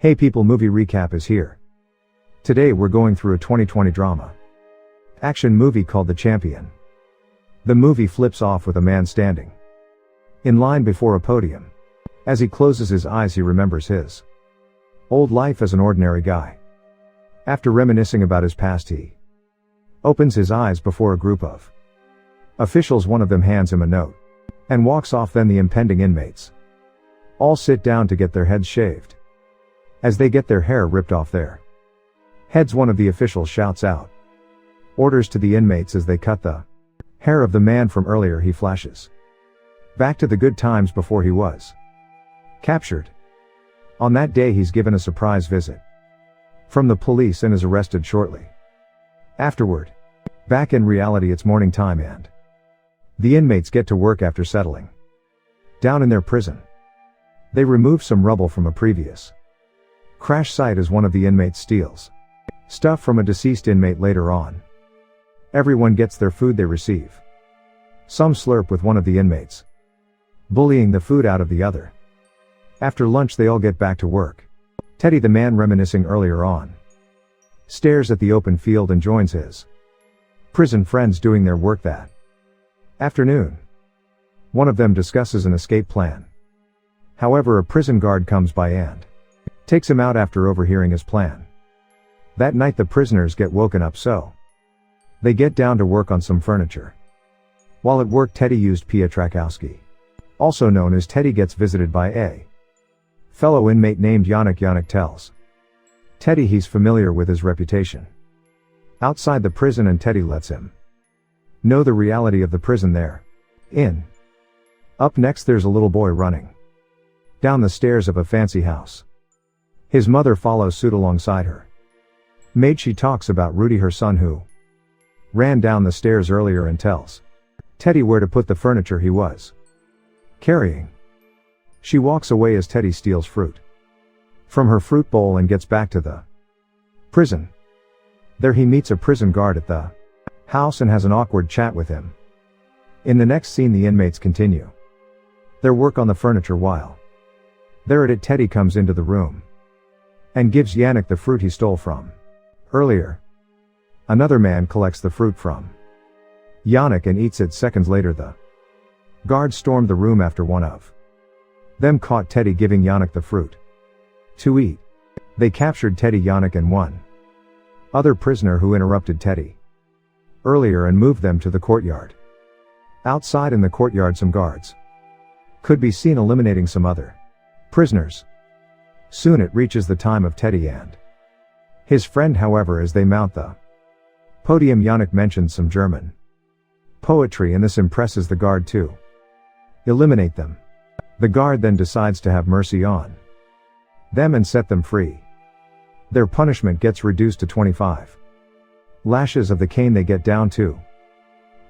Hey people, movie recap is here. Today we're going through a 2020 drama action movie called The Champion. The movie flips off with a man standing in line before a podium. As he closes his eyes, he remembers his old life as an ordinary guy. After reminiscing about his past, he opens his eyes before a group of officials. One of them hands him a note and walks off. Then the impending inmates all sit down to get their heads shaved. As they get their hair ripped off their heads, one of the officials shouts out orders to the inmates. As they cut the hair of the man from earlier, he flashes back to the good times before he was captured. On that day, he's given a surprise visit from the police and is arrested shortly afterward. Back in reality, it's morning time and the inmates get to work after settling down in their prison. They remove some rubble from a previous crash site as one of the inmates steals stuff from a deceased inmate later on. Everyone gets their food they receive. Some slurp with one of the inmates, bullying the food out of the other. After lunch, they all get back to work. Teddy, the man reminiscing earlier on, stares at the open field and joins his prison friends doing their work that afternoon. One of them discusses an escape plan. However, a prison guard comes by and takes him out after overhearing his plan. That night, the prisoners get woken up, so they get down to work on some furniture. While at work, Teddy used Pietrzakowski, also known as Teddy, gets visited by a fellow inmate named Yannick. Yannick tells Teddy he's familiar with his reputation outside the prison, and Teddy lets him know the reality of the prison they're in. Up next, there's a little boy running down the stairs of a fancy house. His mother follows suit alongside her maid. She talks about Rudy, her son, who ran down the stairs earlier, and tells Teddy where to put the furniture he was carrying. She walks away as Teddy steals fruit from her fruit bowl and gets back to the prison. There he meets a prison guard at the house and has an awkward chat with him. In the next scene, the inmates continue their work on the furniture. While they're at it, Teddy comes into the room and gives Yannick the fruit he stole from earlier. Another man collects the fruit from Yannick and eats it. Seconds later, the guards stormed the room after one of them caught Teddy giving Yannick the fruit to eat. They captured Teddy, Yannick, and one other prisoner who interrupted Teddy earlier and moved them to the courtyard. Outside in the courtyard, some guards could be seen eliminating some other prisoners. Soon it reaches the time of Teddy and his friend. However, as they mount the podium, Yannick mentions some German poetry, and this impresses the guard to eliminate them. The guard then decides to have mercy on them and set them free. Their punishment gets reduced to 25 lashes of the cane. They get down to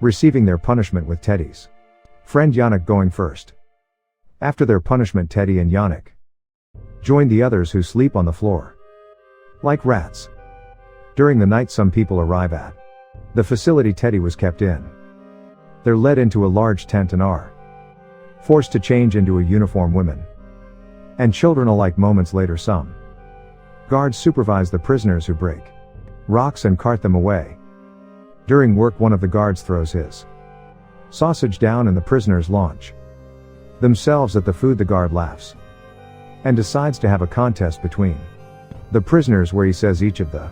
receiving their punishment, with Teddy's friend Yannick going first. After their punishment, Teddy and Yannick join the others who sleep on the floor like rats. During the night, some people arrive at the facility Teddy was kept in. They're led into a large tent and are forced to change into a uniform. Women and children alike. Moments later, some guards supervise the prisoners who break rocks and cart them away. During work, one of the guards throws his sausage down and the prisoners launch themselves at the food. The guard laughs and decides to have a contest between the prisoners, where he says each of the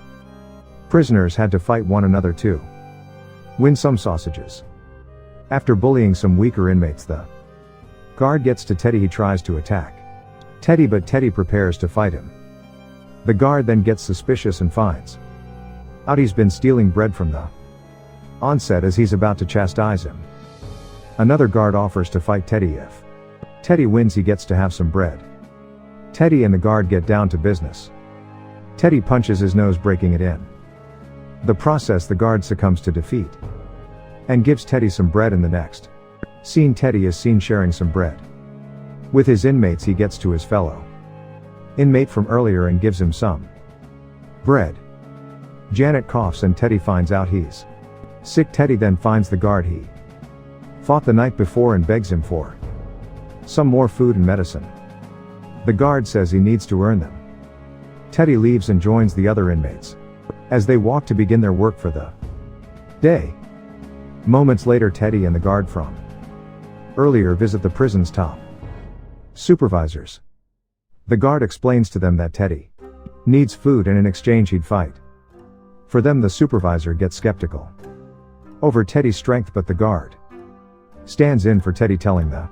prisoners had to fight one another to win some sausages. After bullying some weaker inmates, the guard gets to Teddy. He tries to attack Teddy, but Teddy prepares to fight him. The guard then gets suspicious and finds out he's been stealing bread from the onset. As he's about to chastise him, another guard offers to fight Teddy. If Teddy wins, he gets to have some bread. Teddy and the guard get down to business. Teddy punches his nose, breaking it in the process. The guard succumbs to defeat and gives Teddy some bread. In the next scene, Teddy is seen sharing some bread with his inmates. He gets to his fellow inmate from earlier and gives him some bread. Janet coughs and Teddy finds out he's sick. Teddy then finds the guard he fought the night before and begs him for some more food and medicine. The guard says he needs to earn them. Teddy leaves and joins the other inmates as they walk to begin their work for the day. Moments later, Teddy and the guard from earlier visit the prison's top supervisors. The guard explains to them that Teddy needs food and in exchange he'd fight for them. The supervisor gets skeptical over Teddy's strength, but the guard stands in for Teddy, telling the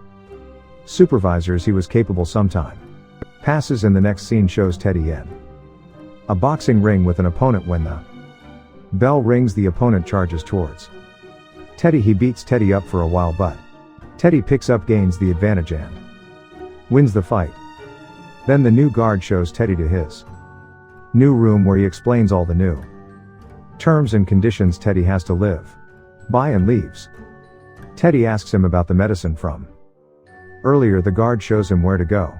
supervisors he was capable sometime. Passes and the next scene shows Teddy in a boxing ring with an opponent. When the bell rings, the opponent charges towards Teddy. He beats Teddy up for a while, but Teddy picks up, gains the advantage and wins the fight. Then the new guard shows Teddy to his new room, where he explains all the new terms and conditions Teddy has to live by and leaves. Teddy asks him about the medicine from earlier. The guard shows him where to go.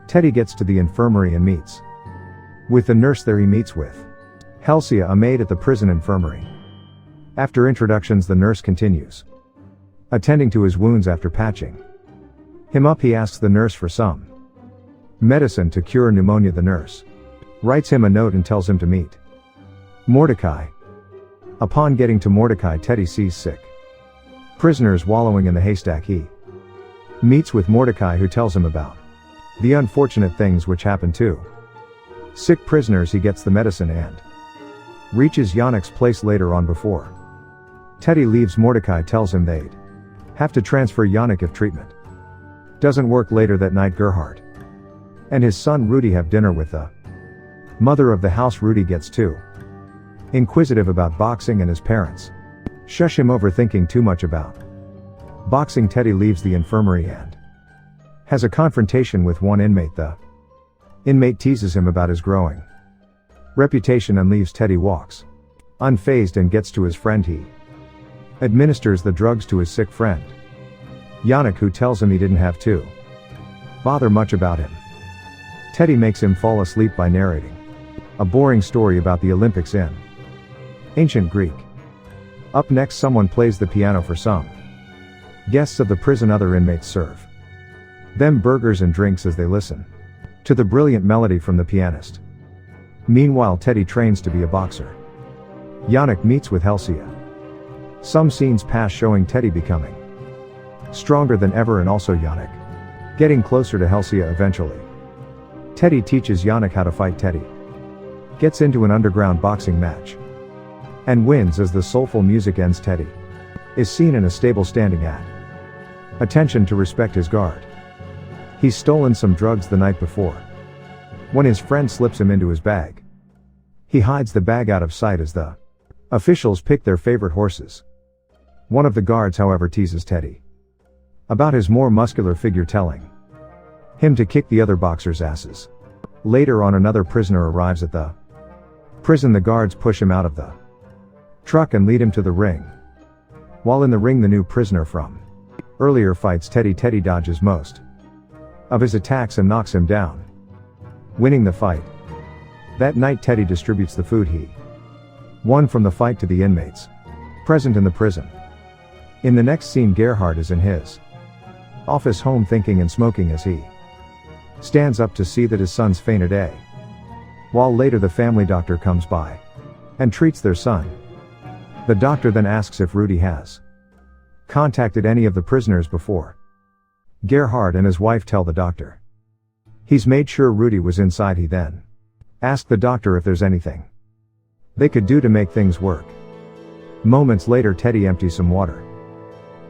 Teddy gets to the infirmary and meets with the nurse there. He meets with Helsia, a maid at the prison infirmary. After introductions, the nurse continues attending to his wounds. After patching him up, he asks the nurse for some medicine to cure pneumonia. The nurse writes him a note and tells him to meet Mordecai. Upon getting to Mordecai, Teddy sees sick prisoners wallowing in the haystack. He meets with Mordecai, who tells him about the unfortunate things which happen to sick prisoners. He gets the medicine and reaches Yannick's place later on. Before Teddy leaves, Mordecai tells him they'd have to transfer Yannick if treatment doesn't work. Later that night, Gerhard and his son Rudy have dinner with the mother of the house. Rudy gets too inquisitive about boxing and his parents shush him over thinking too much about boxing. Teddy leaves the infirmary and has a confrontation with one inmate. The inmate teases him about his growing reputation and leaves. Teddy walks unfazed and gets to his friend. He administers the drugs to his sick friend Yannick, who tells him he didn't have to bother much about him. Teddy makes him fall asleep by narrating a boring story about the Olympics in ancient Greek. Up next, someone plays the piano for some guests of the prison. Other inmates serve them burgers and drinks as they listen to the brilliant melody from the pianist. Meanwhile, Teddy trains to be a boxer. Yannick meets with Helsia. Some scenes pass showing Teddy becoming stronger than ever, and also Yannick getting closer to Helsia eventually. Teddy teaches Yannick how to fight. Teddy gets into an underground boxing match and wins. As the soulful music ends, Teddy is seen in a stable standing at attention to respect his guard. He's stolen some drugs the night before. When his friend slips him into his bag, he hides the bag out of sight as the officials pick their favorite horses. One of the guards, however, teases Teddy about his more muscular figure, telling him to kick the other boxers' asses. Later on, another prisoner arrives at the prison. The guards push him out of the truck and lead him to the ring. While in the ring, the new prisoner from earlier fights Teddy. Teddy dodges most of his attacks and knocks him down, winning the fight. That night, Teddy distributes the food he won from the fight to the inmates present in the prison. In the next scene, Gerhard is in his office home thinking and smoking as he stands up to see that his son's fainted a while later. The family doctor comes by and treats their son. The doctor then asks if Rudy has contacted any of the prisoners before. Gerhard and his wife tell the doctor he's made sure Rudy was inside. He then asked the doctor if there's anything they could do to make things work. Moments later, Teddy empties some water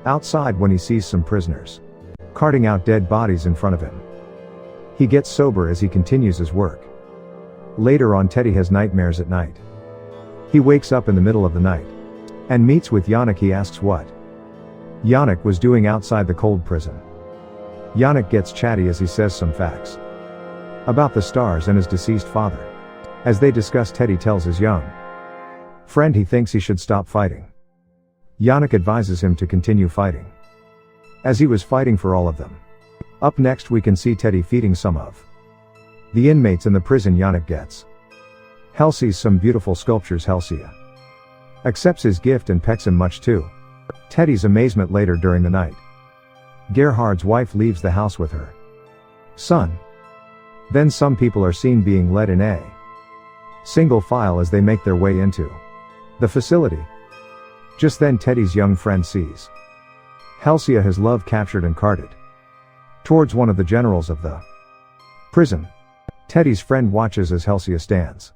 outside when he sees some prisoners carting out dead bodies in front of him. He gets sober as he continues his work. Later on, Teddy has nightmares at night. He wakes up in the middle of the night and meets with Yannick. He asks what Yannick was doing outside the cold prison. Yannick gets chatty as he says some facts about the stars and his deceased father. As they discuss, Teddy tells his young friend he thinks he should stop fighting. Yannick advises him to continue fighting, as he was fighting for all of them. Up next, we can see Teddy feeding some of the inmates in the prison. Yannick gets Helsia's some beautiful sculptures. Helsia accepts his gift and pecks him much to Teddy's amazement. Later during the night, Gerhard's wife leaves the house with her son. Then some people are seen being led in a single file as they make their way into the facility. Just then Teddy's young friend sees Halcyon has love captured and carted towards one of the generals of the prison. Teddy's friend watches as Halcyon stands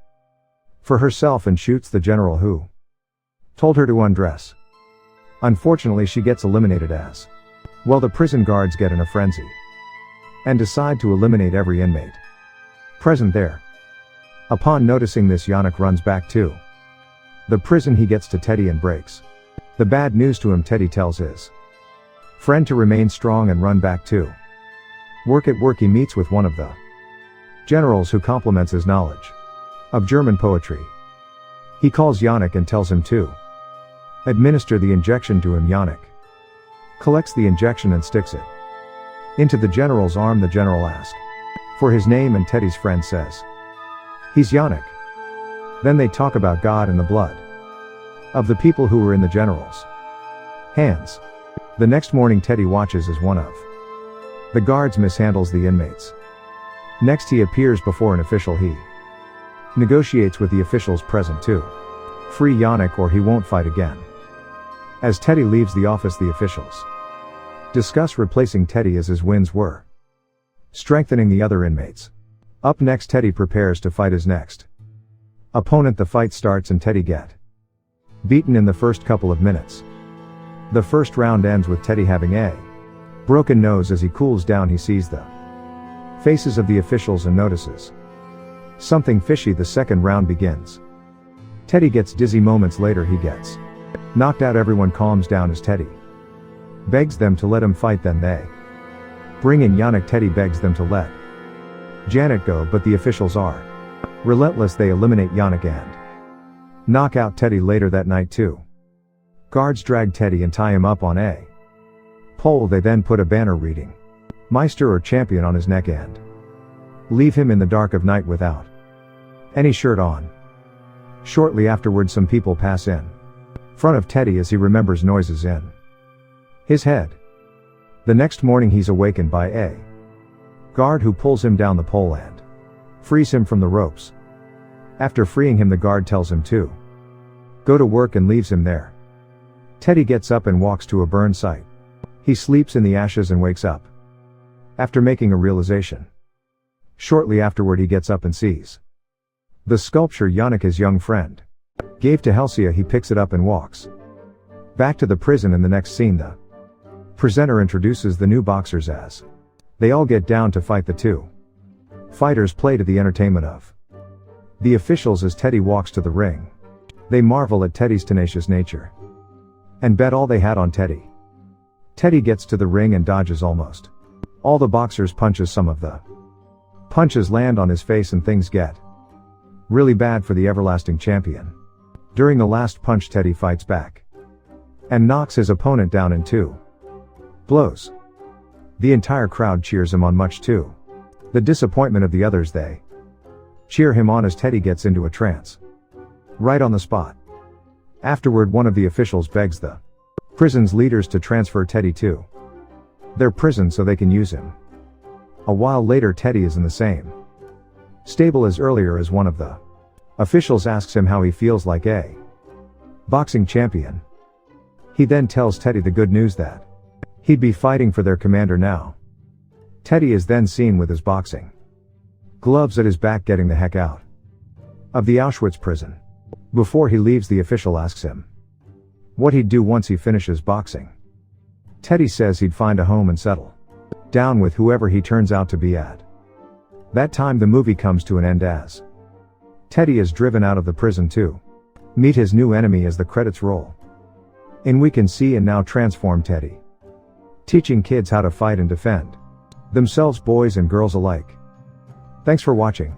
for herself and shoots the general who told her to undress. Unfortunately, she gets eliminated as well. The prison guards get in a frenzy and decide to eliminate every inmate present there. Upon noticing this, Yannick runs back to the prison. He gets to Teddy and breaks the bad news to him. Teddy tells his friend to remain strong and run back to work. At work, he meets with one of the generals who compliments his knowledge of German poetry. He calls Yannick and tells him to administer the injection to him. Yannick collects the injection and sticks it into the general's arm. The general asks for his name and Teddy's friend says he's Yannick. Then they talk about God and the blood of the people who were in the general's hands. The next morning, Teddy watches as one of the guards mishandles the inmates. Next, he appears before an official. He negotiates with the officials present to free Yannick or he won't fight again. As Teddy leaves the office, the officials discuss replacing Teddy as his wins were strengthening the other inmates. Up next, Teddy prepares to fight his next opponent. The fight starts and Teddy get beaten in the first couple of minutes. The first round ends with Teddy having a broken nose. As he cools down, he sees the faces of the officials and notices something fishy. The second round begins. Teddy gets dizzy. Moments later, he gets knocked out. Everyone calms down as Teddy begs them to let him fight. Then they bring in Yannick. Teddy begs them to let Janet go, but the officials are relentless. They eliminate Yannick and knock out Teddy. Later that night, two guards drag Teddy and tie him up on a pole. They then put a banner reading Meister or Champion on his neck and leave him in the dark of night without any shirt on. Shortly afterward, some people pass in front of Teddy as he remembers noises in his head. The next morning, he's awakened by a guard who pulls him down the pole and frees him from the ropes. After freeing him, the guard tells him to go to work and leaves him there. Teddy gets up and walks to a burn site. He sleeps in the ashes and wakes up after making a realization. Shortly afterward, he gets up and sees the sculpture Yannick, his young friend, gave to Halcyon. He picks it up and walks back to the prison. In the next scene, the presenter introduces the new boxers as they all get down to fight. The two fighters play to the entertainment of the officials. As Teddy walks to the ring, they marvel at Teddy's tenacious nature and bet all they had on Teddy. Teddy gets to the ring and dodges almost all the boxers' punches. Some of the punches land on his face and things get really bad for the everlasting champion. During the last punch, Teddy fights back and knocks his opponent down in two blows. The entire crowd cheers him on, much to the disappointment of the others. They cheer him on as Teddy gets into a trance right on the spot. Afterward, one of the officials begs the prison's leaders to transfer Teddy to their prison so they can use him. A while later, Teddy is in the same stable as earlier as one of the officials asks him how he feels like a boxing champion. He then tells Teddy the good news that he'd be fighting for their commander now. Teddy is then seen with his boxing gloves at his back getting the heck out of the Auschwitz prison. Before he leaves, the official asks him what he'd do once he finishes boxing. Teddy says he'd find a home and settle down with whoever he turns out to be at that time. The movie comes to an end as Teddy is driven out of the prison to meet his new enemy. As the credits roll in, we can see and now transform Teddy teaching kids how to fight and defend themselves, boys and girls alike. Thanks for watching.